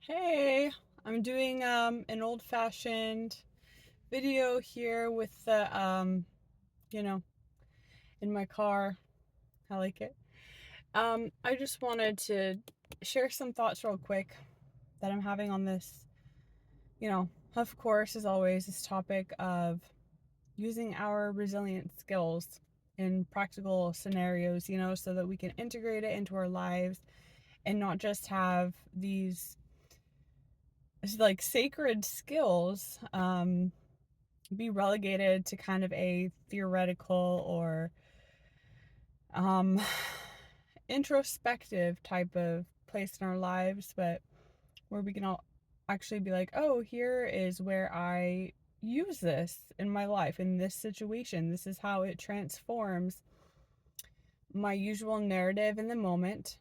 Hey, I'm doing an old-fashioned video here with the you know, in my car. I like it. I just wanted to share some thoughts real quick that I'm having on this, of course, as always, this topic of using our resilient skills in practical scenarios, so that we can integrate it into our lives and not just have these like sacred skills be relegated to kind of a theoretical or um, introspective type of place in our lives, but where we can all actually be like, oh, here is where I use this in my life, in this situation. This is how it transforms my usual narrative in the moment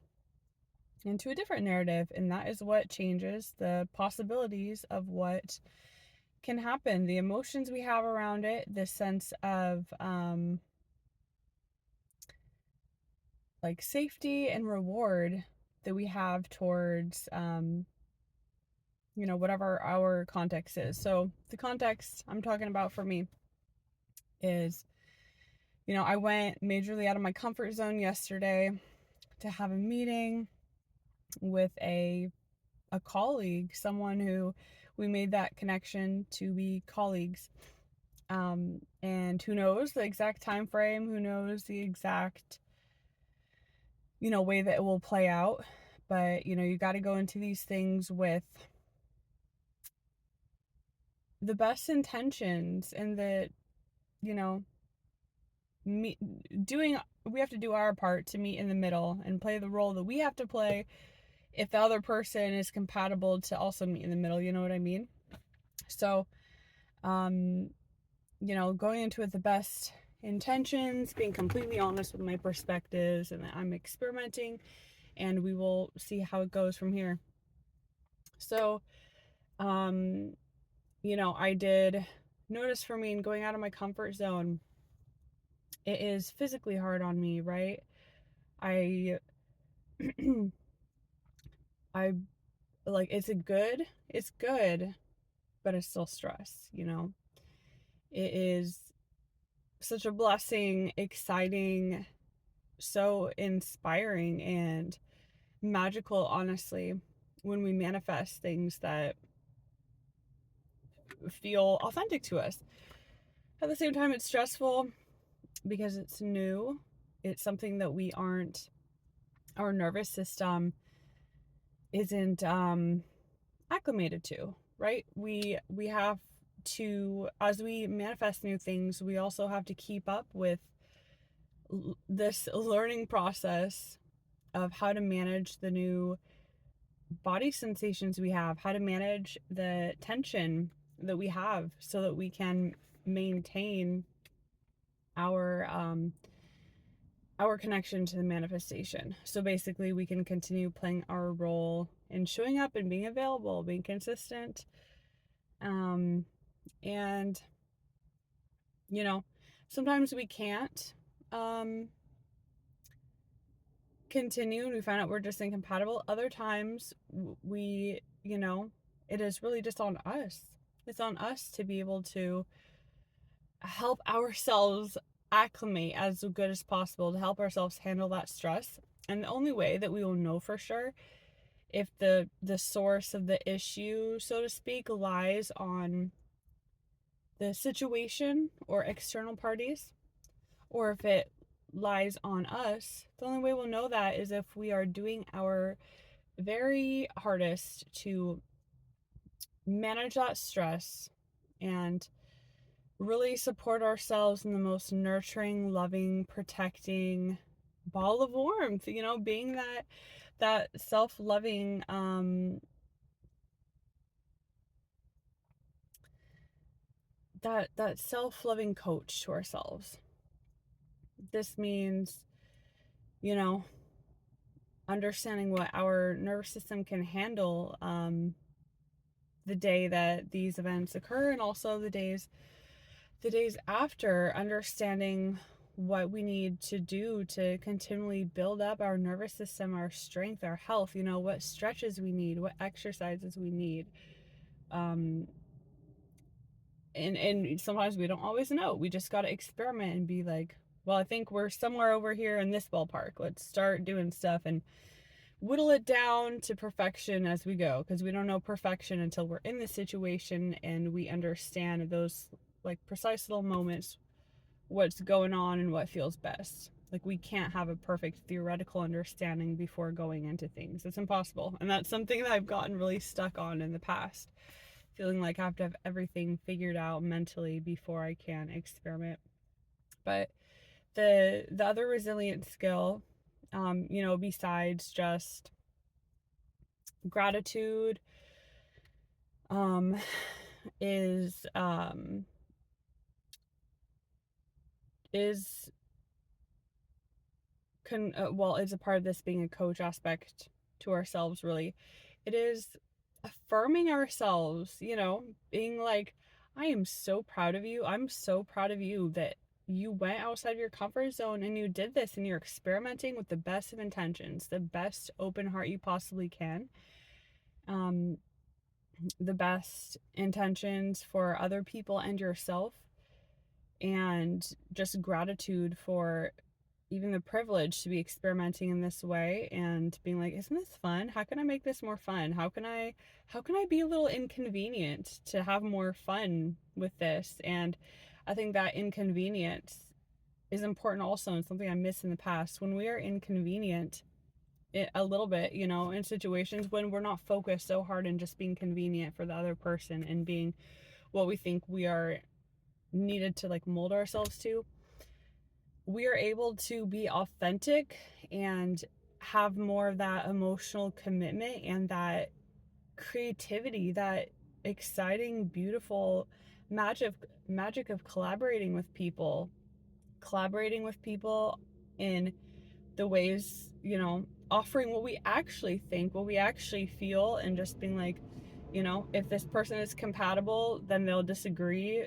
into a different narrative. And that is what changes the possibilities of what can happen, the emotions we have around it, the sense of like safety and reward that we have towards whatever our context is. So the context I'm talking about for me is, I went majorly out of my comfort zone yesterday to have a meeting with a colleague, someone who we made that connection to be colleagues. And who knows the exact time frame, who knows the exact way that it will play out. But you got to go into these things with the best intentions, and that you know me doing we have to do our part to meet in the middle and play the role that we have to play if the other person is compatible to also meet in the middle, you know what I mean? So um going into it with the best intentions, being completely honest with my perspectives, and that I'm experimenting, and we will see how it goes from here. So um I did notice, for me, in going out of my comfort zone, it is physically hard on me, right? I I like it's good, but it's still stress. It is such a blessing, exciting, so inspiring and magical, honestly, when we manifest things that feel authentic to us. At the same time, it's stressful because it's new. It's something that our nervous system isn't acclimated to, right? We have to, as we manifest new things, we also have to keep up with this learning process of how to manage the new body sensations we have, how to manage the tension that we have, so that we can maintain our our connection to the manifestation. So basically, we can continue playing our role in showing up and being available, being consistent. And, sometimes we can't continue and we find out we're just incompatible. Other times, it is really just on us. It's on us to be able to help ourselves acclimate as good as possible, to help ourselves handle that stress. And the only way that we will know for sure if the source of the issue, so to speak, lies on the situation or external parties, or if it lies on us, the only way we'll know that is if we are doing our very hardest to manage that stress and really support ourselves in the most nurturing, loving, protecting ball of warmth, being that self-loving that self-loving coach to ourselves. This means, you know, understanding what our nervous system can handle the day that these events occur, and also the days after, understanding what we need to do to continually build up our nervous system, our strength, our health, what stretches we need, what exercises we need. And sometimes we don't always know. We just got to experiment and be like, well, I think we're somewhere over here in this ballpark. Let's start doing stuff and whittle it down to perfection as we go, because we don't know perfection until we're in the situation and we understand those like precise little moments, what's going on and what feels best. Like, we can't have a perfect theoretical understanding before going into things. It's impossible. And that's something that I've gotten really stuck on in the past, feeling like I have to have everything figured out mentally before I can experiment. But the other resilient skill, besides just gratitude, is it's a part of this being a coach aspect to ourselves, really. It is affirming ourselves, being like, I am so proud of you. I'm so proud of you that you went outside of your comfort zone and you did this, and you're experimenting with the best of intentions, the best open heart you possibly can. The best intentions for other people and yourself, and just gratitude for even the privilege to be experimenting in this way and being like, isn't this fun? How can I make this more fun? How can I be a little inconvenient to have more fun with this? And I think that inconvenience is important also, and something I missed in the past. When we are inconvenient a little bit, in situations when we're not focused so hard and just being convenient for the other person and being what we think we are needed to like mold ourselves to, we are able to be authentic and have more of that emotional commitment and that creativity, that exciting, beautiful magic of collaborating with people in the ways, offering what we actually think, what we actually feel, and just being like, if this person is compatible, then they'll disagree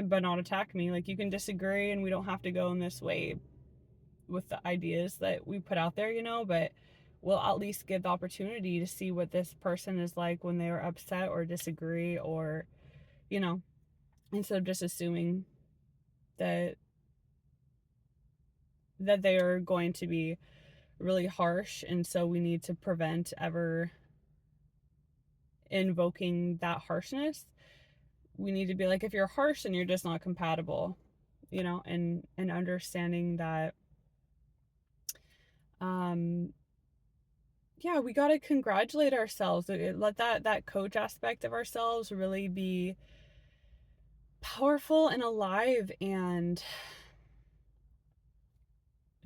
but not attack me. Like, you can disagree and we don't have to go in this way with the ideas that we put out there, but we'll at least give the opportunity to see what this person is like when they are upset or disagree, or, instead of just assuming that they are going to be really harsh. And so we need to prevent ever invoking that harshness. We need to be like, if you're harsh, then you're just not compatible, and understanding that, we got to congratulate ourselves. Let that coach aspect of ourselves really be powerful and alive, and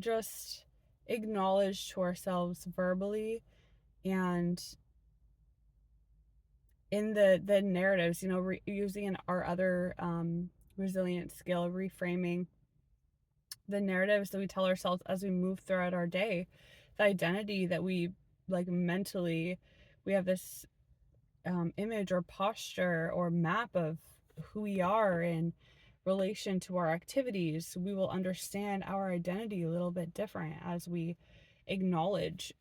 just acknowledge to ourselves verbally and in the narratives, using our other resilient skill, reframing the narratives that we tell ourselves as we move throughout our day, the identity that we like mentally, we have this image or posture or map of who we are in relation to our activities. We will understand our identity a little bit different as we acknowledge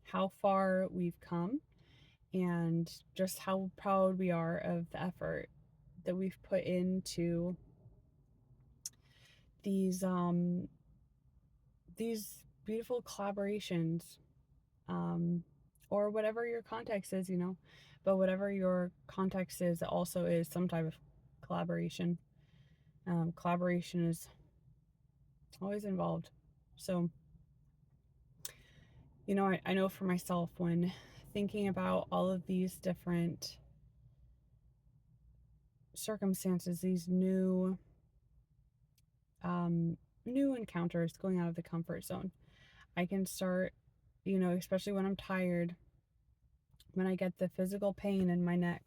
how far we've come and just how proud we are of the effort that we've put into these beautiful collaborations, or whatever your context is, but whatever your context is, it also is some type of collaboration. Collaboration is always involved. So, I know for myself, when thinking about all of these different circumstances, these new encounters, going out of the comfort zone, I can start, especially when I'm tired, when I get the physical pain in my neck,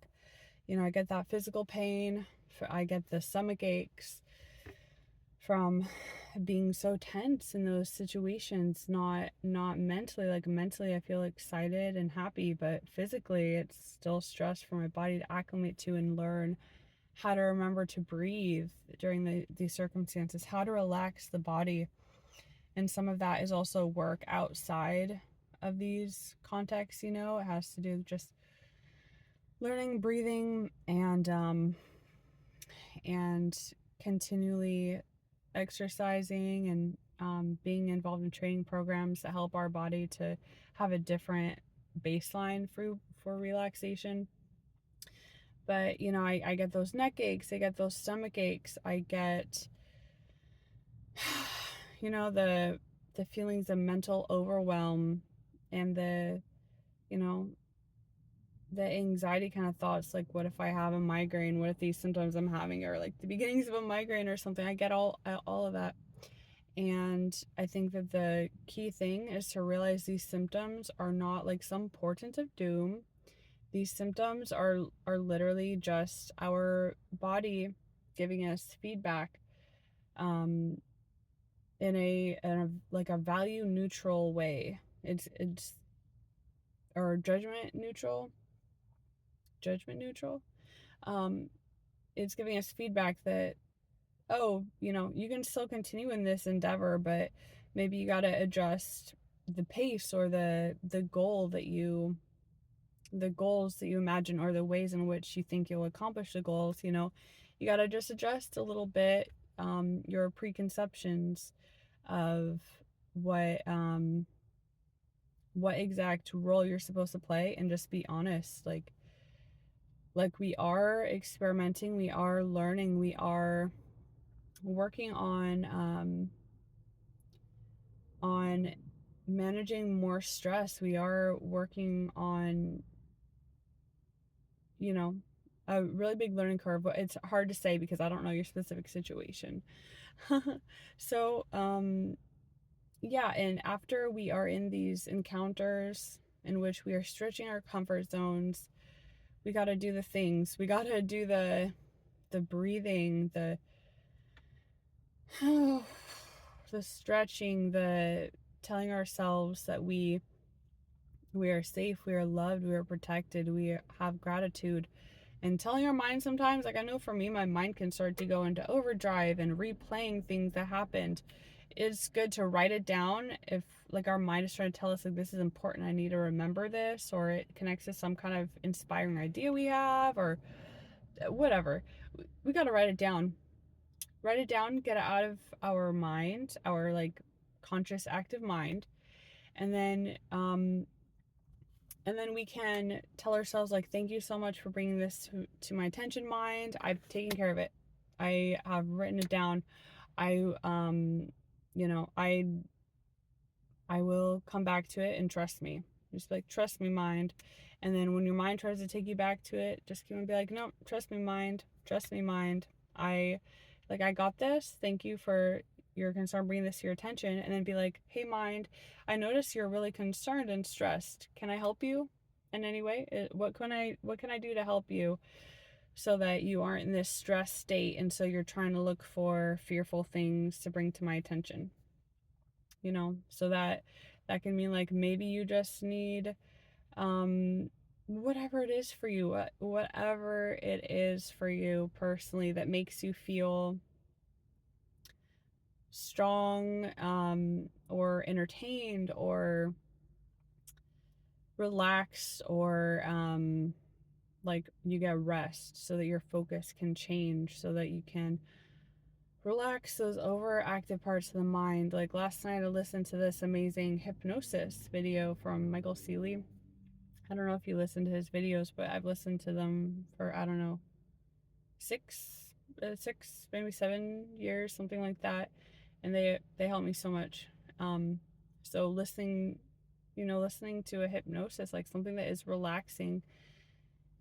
I get that physical pain, I get the stomach aches from being so tense in those situations, not mentally. Like, mentally I feel excited and happy, but physically it's still stress for my body to acclimate to and learn how to remember to breathe during these circumstances, how to relax the body. And some of that is also work outside of these contexts, you know. It has to do with just learning breathing and continually exercising and being involved in training programs that help our body to have a different baseline for relaxation. But you know, I get those neck aches, I get those stomach aches, I get you know, the feelings of mental overwhelm and the, you know, the anxiety kind of thoughts, like what if I have a migraine, what if these symptoms I'm having are like the beginnings of a migraine or something. I get all of that. And I think that the key thing is to realize these symptoms are not like some portent of doom. These symptoms are literally just our body giving us feedback um in a like a value neutral way. It's or judgment neutral. Um it's giving us feedback that, oh, you know, you can still continue in this endeavor, but maybe you got to adjust the pace or the goals that you imagine, or the ways in which you think you'll accomplish the goals. You know, you got to just adjust a little bit your preconceptions of what um what exact role you're supposed to play, and just be honest. Like we are experimenting, we are learning, we are working on managing more stress. We are working on, you know, a really big learning curve, but it's hard to say because I don't know your specific situation. So yeah, and after we are in these encounters in which we are stretching our comfort zones, we got to do the things. We got to do the breathing, the the stretching, the telling ourselves that we are safe, we are loved, we are protected, we have gratitude. And telling our mind sometimes, like I know for me, my mind can start to go into overdrive and replaying things that happened. It's good to write it down if like our mind is trying to tell us like this is important, I need to remember this, or it connects to some kind of inspiring idea we have, or whatever. We got to write it down. Write it down, get it out of our mind, our like conscious active mind, and then we can tell ourselves like, thank you so much for bringing this to my attention, mind. I've taken care of it. I have written it down. I you know, I will come back to it, and trust me. Just like, trust me, mind. And then when your mind tries to take you back to it, just keep on be like, no, trust me, mind. Trust me, mind. I got this. Thank you for your concern, bringing this to your attention. And then be like, hey, mind, I notice you're really concerned and stressed. Can I help you in any way? What can I do to help you so that you aren't in this stress state, and so you're trying to look for fearful things to bring to my attention? You know, so that can mean like maybe you just need whatever it is for you, whatever it is for you personally that makes you feel strong, or entertained, or relaxed, or like you get rest so that your focus can change, so that you can relax those overactive parts of the mind. Like last night I listened to this amazing hypnosis video from Michael Seeley. I don't know if you listen to his videos, but I've listened to them for, I don't know, six, maybe 7 years, something like that. And they help me so much. So listening to a hypnosis, like something that is relaxing,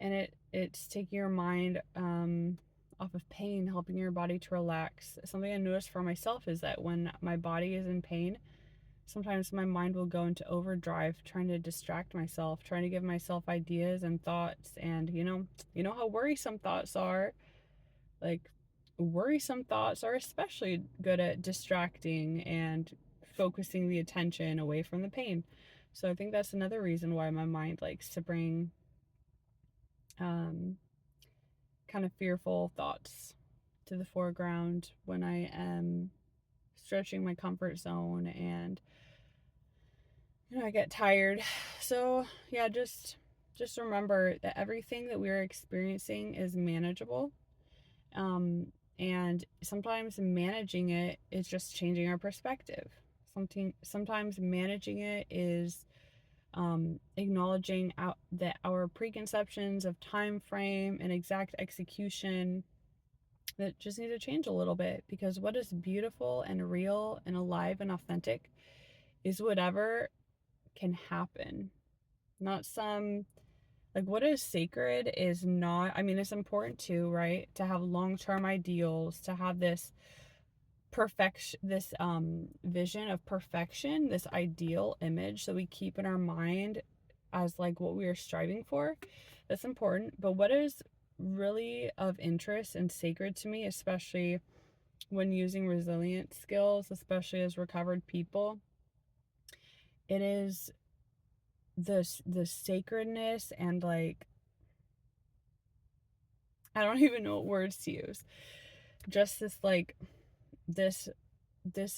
and it's taking your mind off of pain, helping your body to relax. Something I noticed for myself is that when my body is in pain, sometimes my mind will go into overdrive, trying to distract myself, trying to give myself ideas and thoughts. And you know how worrisome thoughts are. Like, worrisome thoughts are especially good at distracting and focusing the attention away from the pain. So I think that's another reason why my mind likes to bring um kind of fearful thoughts to the foreground when I am stretching my comfort zone and I get tired. So, yeah, just remember that everything that we're experiencing is manageable. And sometimes managing it is just changing our perspective. Sometimes managing it is acknowledging that our preconceptions of time frame and exact execution that just need to change a little bit, because what is beautiful and real and alive and authentic is whatever can happen. Not some, like, what is sacred is not, I mean, it's important too, right? To have long-term ideals, to have this perfection, this vision of perfection, this ideal image that we keep in our mind as like what we are striving for. That's important. But what is really of interest and sacred to me, especially when using resilience skills, especially as recovered people, it is the sacredness and, like, I don't even know what words to use. Just this, like, this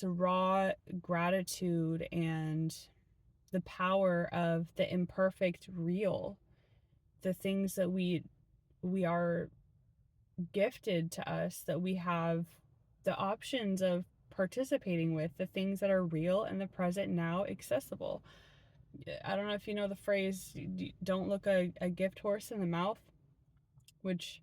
raw gratitude and the power of the imperfect real, the things that we are gifted to us, that we have the options of participating with, the things that are real in the present now, accessible. I don't know if you know the phrase, don't look a gift horse in the mouth, which,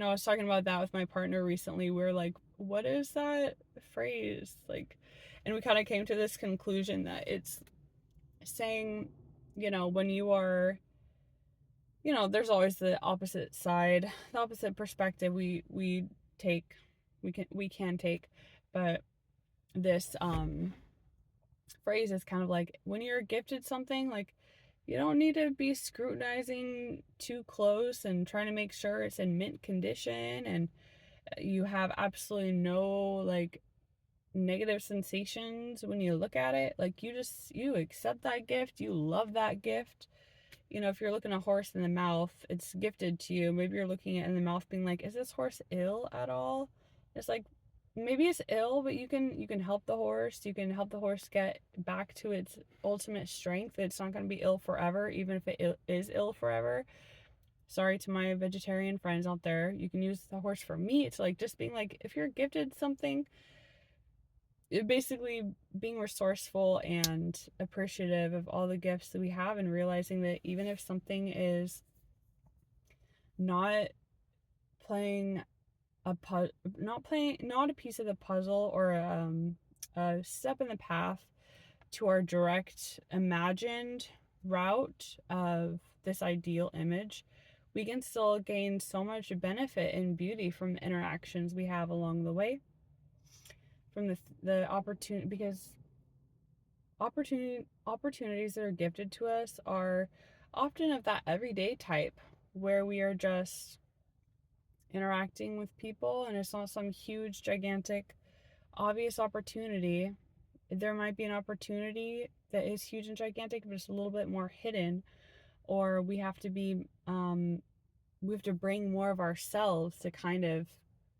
I was talking about that with my partner recently. We were like, what is that phrase? Like, and we kind of came to this conclusion that it's saying, when you are, there's always the opposite side, the opposite perspective we take, we can take, but this phrase is kind of like, when you're gifted something, like, you don't need to be scrutinizing too close and trying to make sure it's in mint condition and you have absolutely no, like, negative sensations when you look at it. Like, you accept that gift, you love that gift. If you're looking a horse in the mouth, it's gifted to you. Maybe you're looking at it in the mouth being like, is this horse ill at all? It's like, maybe it's ill, but you can help the horse. You can help the horse get back to its ultimate strength. It's not going to be ill forever, even if it is ill forever. Sorry to my vegetarian friends out there. You can use the horse for meat. Like, just being like, if you're gifted something, it basically being resourceful and appreciative of all the gifts that we have, and realizing that even if something is not playing not a piece of the puzzle, or a step in the path to our direct imagined route of this ideal image, we can still gain so much benefit and beauty from the interactions we have along the way, from the opportunity, because opportunities that are gifted to us are often of that everyday type, where we are just interacting with people and it's not some huge, gigantic, obvious opportunity. There might be an opportunity that is huge and gigantic, but it's a little bit more hidden, or we have to bring more of ourselves to kind of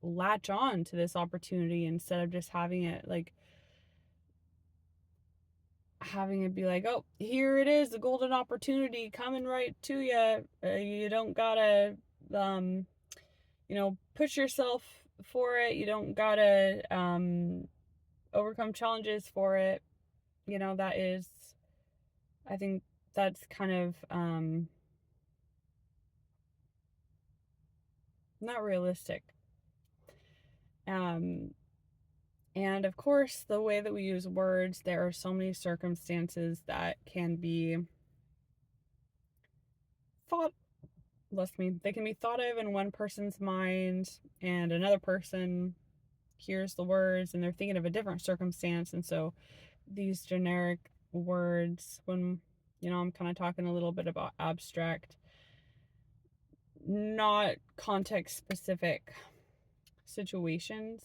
latch on to this opportunity, instead of just having it be like, oh, here it is, the golden opportunity coming right to you. You don't gotta, push yourself for it. You don't gotta overcome challenges for it. That is, I think that's kind of not realistic. And of course, the way that we use words, there are so many circumstances that can be thought, they can be thought of in one person's mind, and another person hears the words and they're thinking of a different circumstance. And so these generic words, when, I'm kind of talking a little bit about abstract, not context specific situations.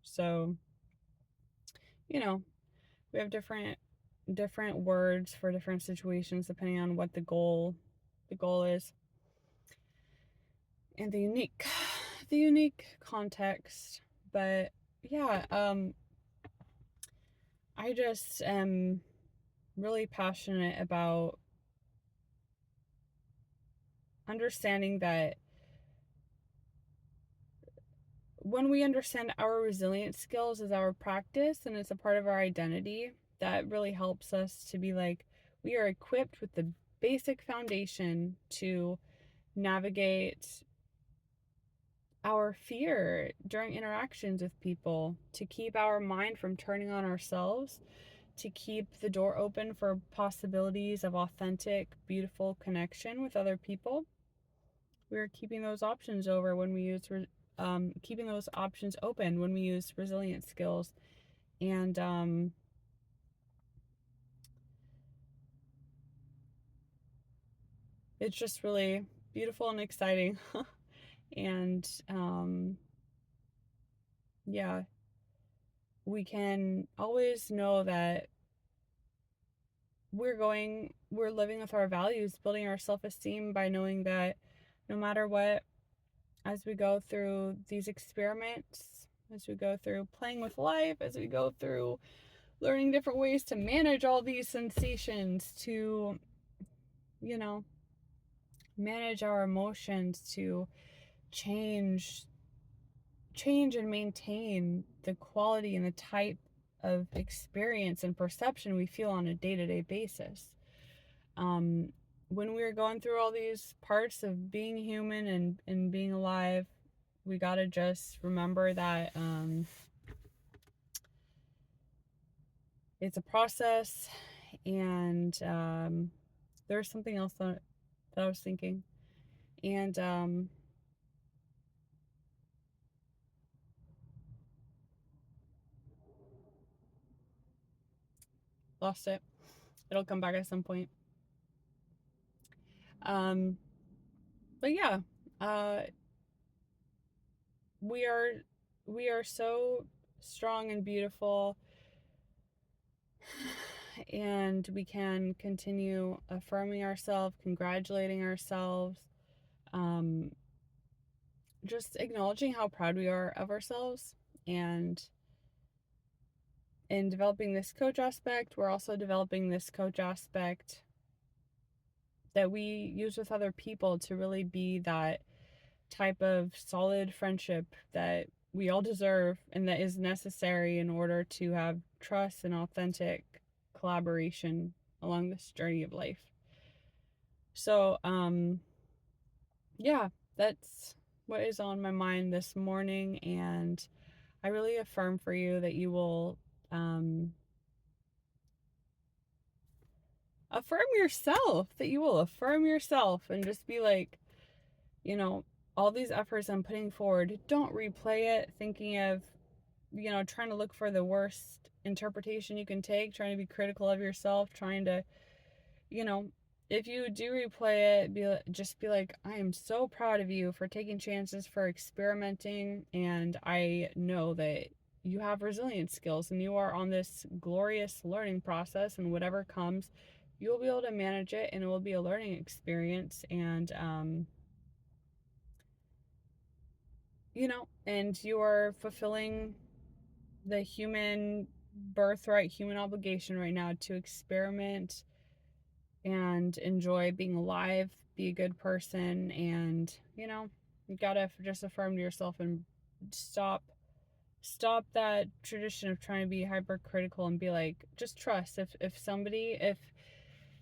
So, we have different words for different situations depending on what the goal is. and the unique context. But yeah, I just am really passionate about understanding that when we understand our resilience skills as our practice and it's a part of our identity, that really helps us to be like, we are equipped with the basic foundation to navigate our fear during interactions with people, to keep our mind from turning on ourselves, to keep the door open for possibilities of authentic, beautiful connection with other people. We're keeping those options over when we use keeping those options open when we use resilience skills. And it's just really beautiful and exciting. And yeah, we can always know that we're living with our values, building our self-esteem by knowing that no matter what, as we go through these experiments, as we go through playing with life, as we go through learning different ways to manage all these sensations, to, you know, manage our emotions, to change and maintain the quality and the type of experience and perception we feel on a day-to-day basis. When we're going through all these parts of being human and being alive, we gotta just remember that it's a process. And there's something else that I was thinking. And lost it. It'll come back at some point. Um, but yeah, uh, we are so strong and beautiful, and we can continue affirming ourselves, congratulating ourselves, um, just acknowledging how proud we are of ourselves. And in developing this coach aspect, we're also developing this coach aspect that we use with other people to really be that type of solid friendship that we all deserve and that is necessary in order to have trust and authentic collaboration along this journey of life. So, yeah, that's what is on my mind this morning. And I really affirm for you that you will affirm yourself, and just be like, you know, all these efforts I'm putting forward, don't replay it thinking of, you know, trying to look for the worst interpretation you can take, trying to be critical of yourself, trying to, you know, if you do replay it, just be like, I am so proud of you for taking chances, for experimenting, and I know that you have resilience skills and you are on this glorious learning process, and whatever comes, you will be able to manage it, and it will be a learning experience. And you know, and you are fulfilling the human birthright, human obligation right now to experiment and enjoy being alive, be a good person. And, you know, you gotta just affirm to yourself and stop that tradition of trying to be hypercritical and be like, just trust. If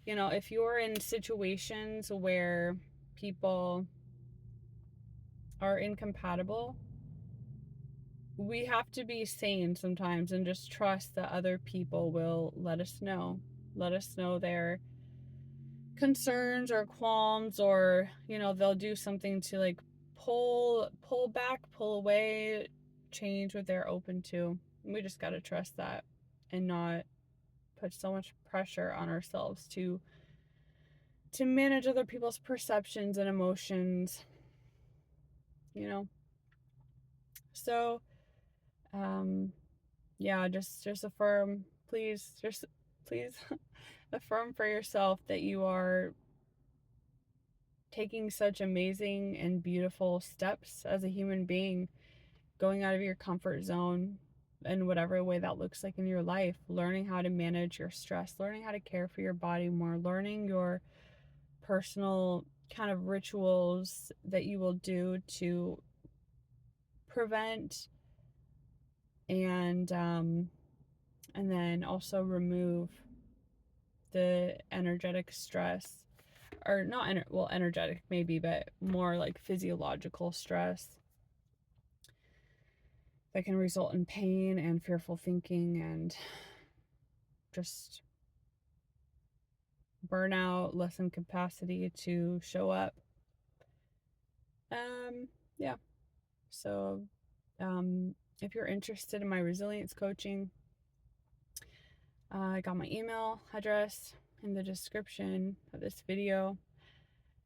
you know, if you're in situations where people are incompatible, we have to be sane sometimes and just trust that other people will let us know their concerns or qualms, or, you know, they'll do something to like pull back, pull away, change what they're open to. We just got to trust that and not put so much pressure on ourselves to manage other people's perceptions and emotions, you know. So yeah, just affirm, please, affirm for yourself that you are taking such amazing and beautiful steps as a human being, going out of your comfort zone in whatever way that looks like in your life, learning how to manage your stress, learning how to care for your body more, learning your personal kind of rituals that you will do to prevent and then also remove the energetic stress, or not energetic maybe, but more like physiological stress that can result in pain and fearful thinking and just burnout, lessen capacity to show up. Yeah. So, if you're interested in my resilience coaching, I got my email address in the description of this video.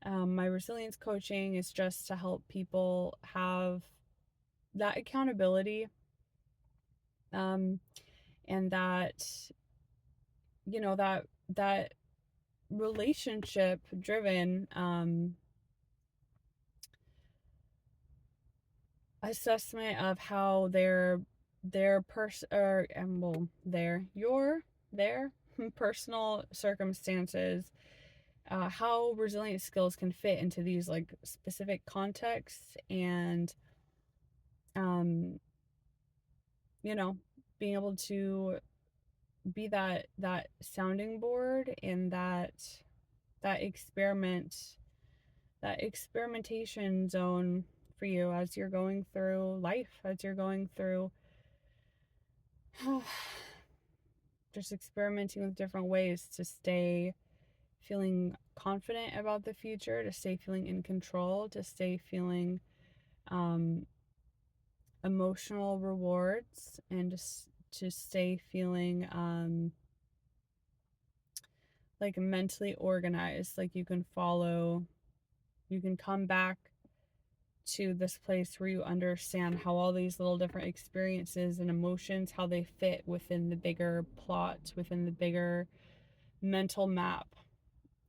My resilience coaching is just to help people have that accountability, and that, that relationship driven assessment of how their their personal circumstances, how resilient skills can fit into these like specific contexts, and you know, being able to be that sounding board and that experimentation zone for you as you're going through life, as you're going through just experimenting with different ways to stay feeling confident about the future, to stay feeling in control, to stay feeling emotional rewards, and just to stay feeling like mentally organized, like you can come back to this place where you understand how all these little different experiences and emotions, how they fit within the bigger plot, within the bigger mental map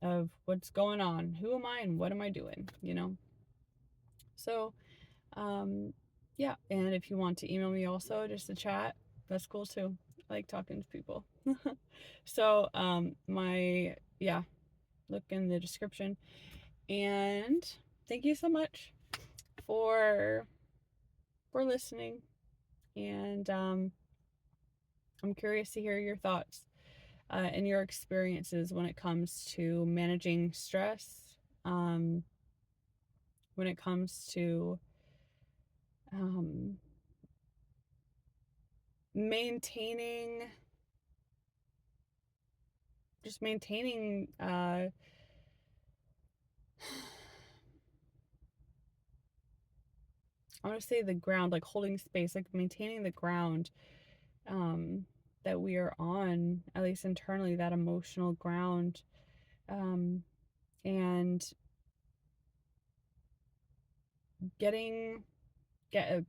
of what's going on, who am I and what am I doing, So, yeah, and if you want to email me also just to chat, that's cool too. I like talking to people. So, look in the description. And thank you so much for listening. And I'm curious to hear your thoughts and your experiences when it comes to managing stress, when it comes to maintaining I want to say the ground, like holding space, like maintaining the ground that we are on, at least internally, that emotional ground, and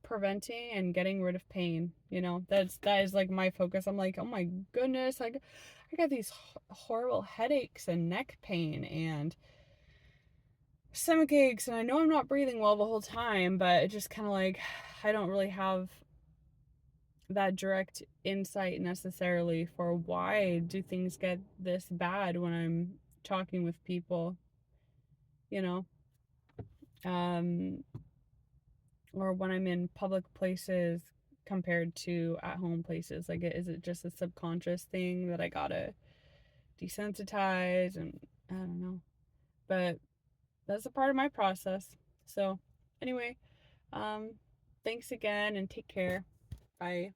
preventing and getting rid of pain. That is like my focus. I'm like, oh my goodness, like I got these horrible headaches and neck pain and stomach aches, and I know I'm not breathing well the whole time, but it just kind of like, I don't really have that direct insight necessarily for why do things get this bad when I'm talking with people, you know um or when I'm in public places compared to at home places. Like, is it just a subconscious thing that I gotta desensitize? And I don't know, but that's a part of my process. So anyway, thanks again and take care. Bye.